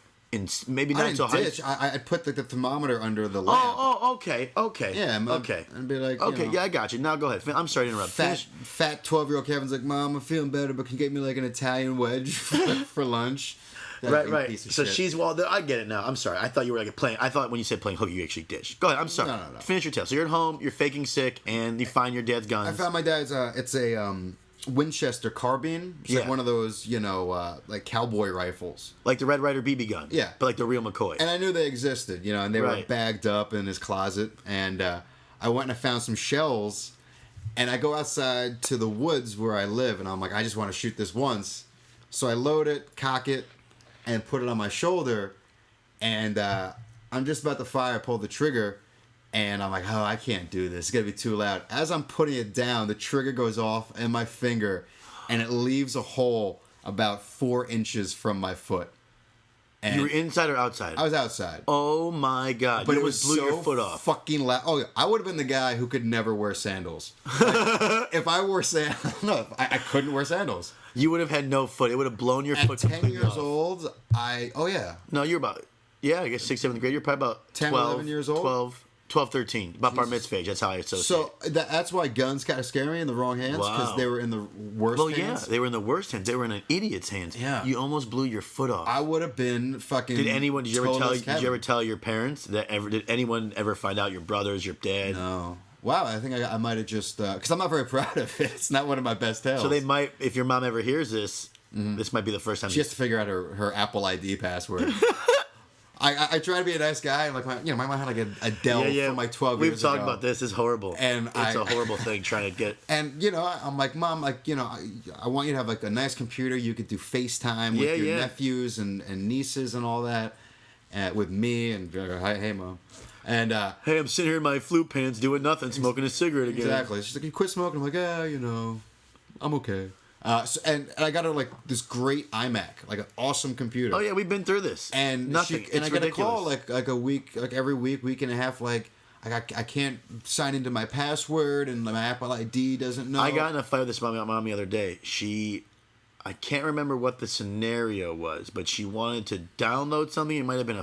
maybe I not didn't until high ditch. school. I'd put like the thermometer under the lamp. Okay. Yeah, okay. And be like, Okay, yeah, I got you. Now go ahead. I'm sorry to interrupt. Finish. Fat 12-year-old Kevin's like, "Mom, I'm feeling better, but can you get me like an Italian wedge for lunch?" That big Right. piece of So shit. I get it now. I'm sorry. I thought you were like playing. I thought when you said playing hooky, you actually ditched. Go ahead. I'm sorry. No. Finish your tale. So you're at home. You're faking sick, and you find your dad's guns. I found my dad's. It's a Winchester carbine. It's like Yeah. one of those, like cowboy rifles. like the Red Ryder BB gun. Yeah. But like the real McCoy. And I knew they existed, and they were Right. bagged up in his closet. And I went and I found some shells, and I go outside to the woods where I live, and I'm like, I just want to shoot this once. So I load it, cock it, and put it on my shoulder, and I'm just about to fire, pull the trigger, and I'm like, oh, I can't do this. It's going to be too loud. As I'm putting it down, the trigger goes off in my finger, and it leaves a hole about 4 inches from my foot. And You were inside or outside? I was outside. Oh my god! But you it was blew so your foot off. fucking loud. Oh, yeah. I would have been the guy who could never wear sandals. Like, if I wore sandals, no, I couldn't wear sandals. You would have had no foot. It would have blown your At foot 10 completely years off. old, oh yeah, No, you're about, I guess 6th, 7th grade. You're probably about 10, 12, 11 years old? 12, 13. About bar mitzvah age. That's how I associate. so that's why guns kind of scare me in the wrong hands because Wow. they were in the worst well, hands. yeah, they were in the worst hands. They were in an idiot's hands. Yeah. You almost blew your foot off. I would have been fucking. Did you ever Toeless tell? Did you ever Kevin. tell your parents that ever? Did anyone ever find out? Your brothers, your dad? No. Wow, I think I might have just because I'm not very proud of it. It's not one of my best tales. So they might. If your mom ever hears this, this might be the first time. She has to figure out her Apple ID password. I try to be a nice guy. Like my mom had like a Dell from like 12 We've years ago. talked about this. It's horrible. And it's a horrible thing trying to get. And I'm like, Mom, like I want you to have like a nice computer. You could do FaceTime with your nephews and nieces and all that, with me and hey Mom, and Hey, I'm sitting here in my flute pants doing nothing, smoking a cigarette again. exactly. She's like, you quit smoking. I'm like, I'm okay. And I got her like this great iMac, like an awesome computer. Oh yeah, we've been through this. And nothing. and It's I get ridiculous. a call like a week, like every week and a half, like I can't sign into my password and my Apple ID doesn't know. I got in a fight with this mom the other day. I can't remember what the scenario was, but she wanted to download something. It might have been a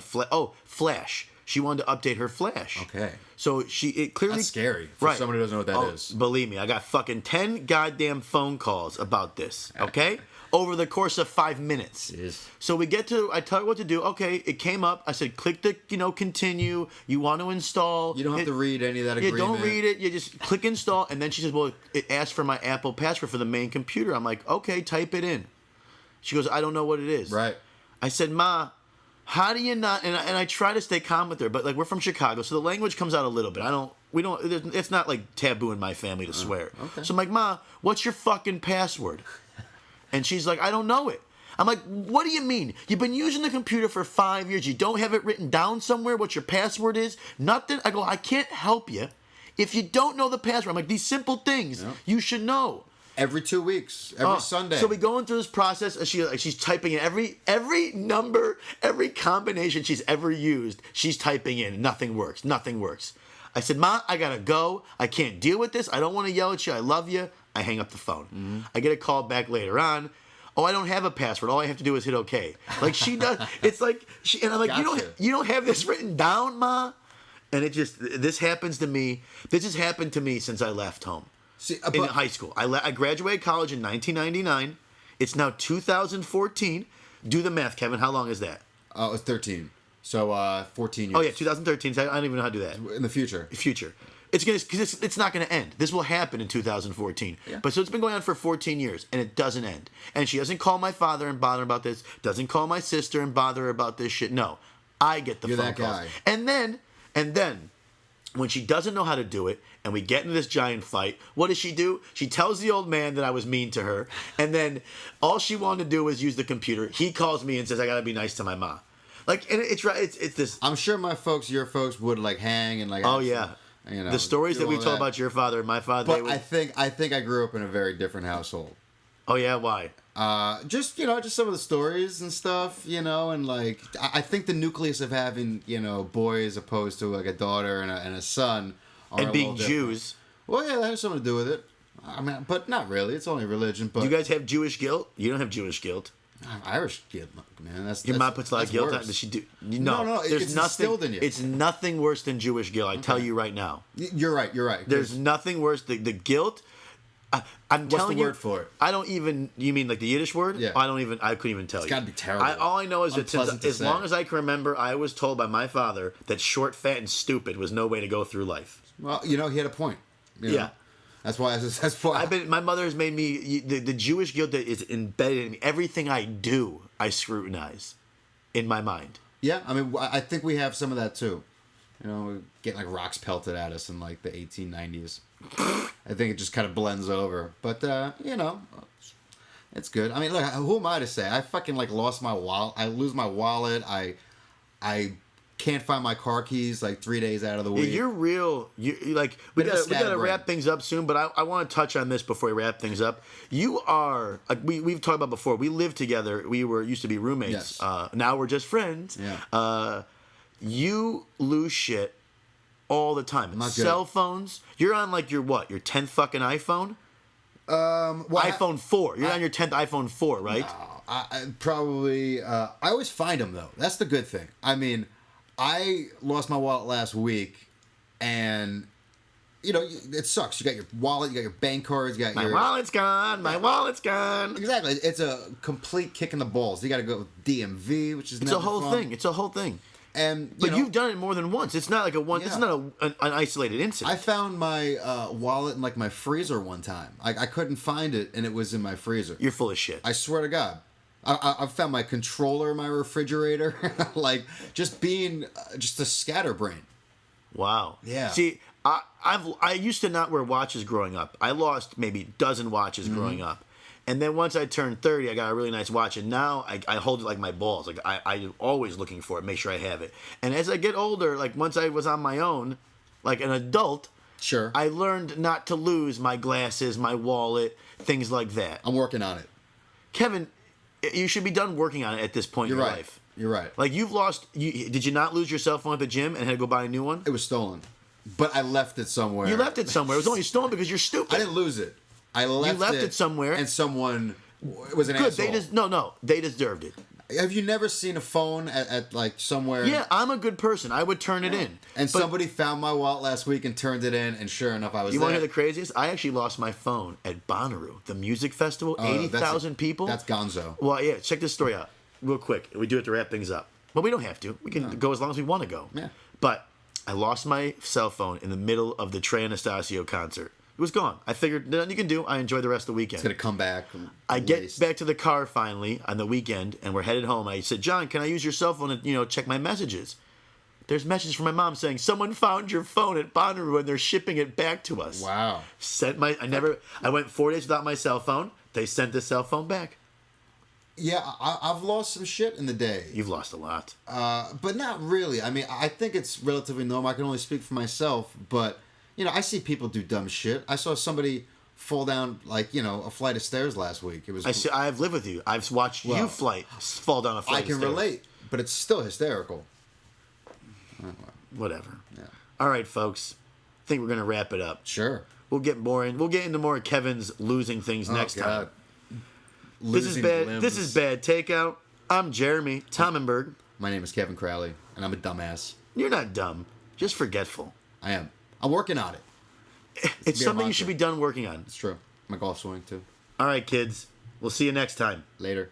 Flash. She wanted to update her Flash. Okay. So it clearly That's scary for someone who doesn't know what that is. Believe me, I got fucking 10 goddamn phone calls about this. Okay. Over the course of 5 minutes. Jeez. So we get to, I tell her what to do. Okay, it came up. I said, click the, continue. You want to install. You don't have to read any of that Yeah, agreement. don't read it. You just click install. And then she says, well, it asked for my Apple password for the main computer. I'm like, okay, type it in. She goes, I don't know what it is. Right. I said, Ma, how do you not? And I try to stay calm with her, but like we're from Chicago, so the language comes out a little bit. It's not like taboo in my family to swear. Okay. So I'm like, Ma, what's your fucking password? And she's like, I don't know it. I'm like, what do you mean? You've been using the computer for 5 years. You don't have it written down somewhere what your password is? Nothing. I go, I can't help you if you don't know the password. I'm like, these simple things you should know. Every 2 weeks, every Sunday. So we going through this process, and she's typing in every number, every combination she's ever used. She's typing in. Nothing works. Nothing works. I said, Ma, I gotta go. I can't deal with this. I don't want to yell at you. I love you. I hang up the phone. Mm-hmm. I get a call back later on. Oh, I don't have a password. All I have to do is hit OK. Like she does. It's like and I'm like, Gotcha. you don't have this written down, Ma. And this happens to me. This has happened to me since I left home. See, In high school. I graduated college in 1999. It's now 2014. Do the math, Kevin. How long is that? it was 13. So 14 years. Oh, yeah, 2013. So I don't even know how to do that. In the future. Future. It's not going to end. This will happen in 2014. Yeah. But so it's been going on for 14 years, and it doesn't end. And she doesn't call my father and bother about this. Doesn't call my sister and bother her about this shit. No. I get the You're phone that calls. guy. And then, when she doesn't know how to do it, and we get into this giant fight, what does she do? She tells the old man that I was mean to her, and then all she wanted to do was use the computer. He calls me and says, I gotta be nice to my mom. Like, and it's right. It's this. I'm sure your folks would like hang and like. Oh yeah. The stories do that we all told about your father and my father. But I think I grew up in a very different household. Oh yeah, why? Just some of the stories and stuff, and like I think the nucleus of having boys opposed to like a daughter and a son are And a being little different. Jews. Well, yeah, that has something to do with it. I mean, but not really. It's only religion. But Do you guys have Jewish guilt? You don't have Jewish guilt. Irish guilt, man. Your mom puts a lot of guilt on. Does she do? No, it's instilled in you. It's nothing worse than Jewish guilt. I tell you right now. You're right. 'Cause There's nothing worse. The guilt. I'm telling the you. word for it? I don't even. You mean like the Yiddish word? Yeah. I couldn't even tell you. It's gotta be terrible. All I know is that Unpleasant to as say. long as I can remember, I was told by my father that short, fat, and stupid was no way to go through life. Well, he had a point. Yeah. That's why. My mother has made me the Jewish guilt that is embedded in me. Everything I do, I scrutinize in my mind. Yeah, I mean, I think we have some of that too. We get like rocks pelted at us in like the 1890s. I think it just kind of blends over. But it's good. I mean, look, who am I to say? I fucking like lost my wallet. I lose my wallet. I can't find my car keys like 3 days out of the week. You're real. You like we Bit of a gotta scatterbrain. wrap things up soon, but I want to touch on this before we wrap things up. You are we've talked about before. We lived together. We used to be roommates. Yes. Now we're just friends. Yeah. You lose shit all the time. Not good. Cell phones. You're on like your what? Your 10th fucking iPhone. Well, iPhone 4. You're on your 10th iPhone 4, right? I probably. I always find them though. That's the good thing. I mean, I lost my wallet last week, and you know it sucks. You got your wallet, you got your bank cards, you got My your wallet's gone. My wallet's gone. Exactly. It's a complete kick in the balls. You got to go with DMV, which is It's a whole thing. It's a whole thing. And But you've done it more than once. It's not like a one. It's Yeah. not an isolated incident. I found my wallet in like my freezer one time. I couldn't find it, and it was in my freezer. You're full of shit. I swear to God. I found my controller in my refrigerator. Like, just being just a scatterbrain. Wow. Yeah. See, I used to not wear watches growing up. I lost maybe a dozen watches growing up. And then once I turned 30, I got a really nice watch. And now I hold it like my balls. Like I'm always looking for it, make sure I have it. And as I get older, like once I was on my own, like an adult, Sure. I learned not to lose my glasses, my wallet, things like that. I'm working on it. Kevin, you should be done working on it at this point You're in your right. life. You're right. Like you've lost. Did you not lose your cell phone at the gym and had to go buy a new one? It was stolen. But I left it somewhere. You left it somewhere. It was only stolen because you're stupid. I didn't lose it. I left it somewhere. And someone was an Good. asshole. They deserved it. Have you never seen a phone at like somewhere? Yeah, I'm a good person. I would turn it in. And But somebody found my wallet last week and turned it in, and sure enough, I was you there. want to hear the craziest? I actually lost my phone at Bonnaroo, the music festival. Oh, 80,000 people. That's gonzo. Well, yeah. Check this story out real quick. We do it to wrap things up. But we don't have to. We can go as long as we want to go. Yeah. But I lost my cell phone in the middle of the Trey Anastasio concert. It was gone. I figured nothing you can do. I enjoyed the rest of the weekend. It's gonna come back. I get laced. back to the car finally on the weekend, and we're headed home. I said, "John, can I use your cell phone to check my messages?" There's messages from my mom saying, "Someone found your phone at Bonnaroo and they're shipping it back to us." Wow. I went 4 days without my cell phone. They sent the cell phone back. Yeah, I've lost some shit in the day. You've lost a lot. But not really. I mean, I think it's relatively normal. I can only speak for myself, but I see people do dumb shit. I saw somebody fall down like a flight of stairs last week. It was. I've lived with you. I've watched you fall down a flight. I can of stairs. relate, but it's still hysterical. Whatever. Yeah. All right, folks. I think we're gonna wrap it up. Sure. We'll get into more of Kevin's losing things next time. This is Losing bad. limbs. This is bad takeout. I'm Jeremy Tomenberg. My name is Kevin Crowley, and I'm a dumbass. You're not dumb, just forgetful. I am. I'm working on it. It's Be a something you mantra. should be done working on. It's true. My golf swing too. All right, kids. We'll see you next time. Later.